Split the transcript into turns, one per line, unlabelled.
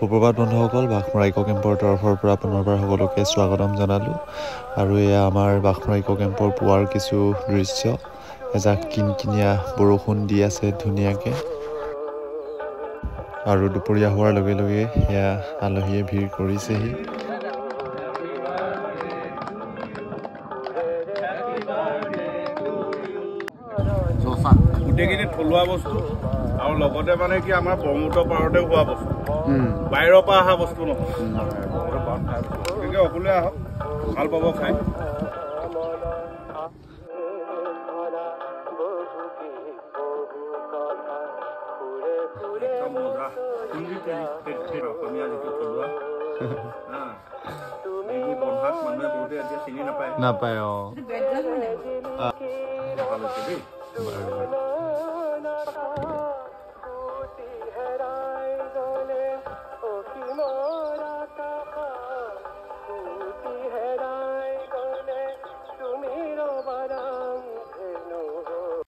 সুপ্ৰভাত বন্ধুসকল, বাঘমৰা ইক' কেম্পৰ তৰফৰ পৰা পুনৰবাৰ সকলোকে স্বাগতম জনালোঁ। আৰু এয়া আমাৰ বাঘমৰা ইক' কেম্পৰ পুৱাৰ কিছু দৃশ্য। এজাক কিনকিনীয়া বৰষুণ দি আছে ধুনীয়াকৈ। আৰু দুপৰীয়া হোৱাৰ লগে লগে সেয়া আলহীয়ে ভিৰ কৰিছেহি।
গোটেইখিনি থলুৱা বস্তু আৰু লগতে মানে কি আমাৰ ব্ৰহ্মপুত্ৰ পাৰতে হোৱা বস্তু, বাহিৰৰ পৰা অহা বস্তু নহয়। গতিকে সকলোৱে আহক, ভাল পাব খাই। অসমীয়া যিটো থলুৱা এইবোৰ বন্ধাত মানুহে বহুতে এতিয়া চিনি নাপায়।
নাপায়
দেই।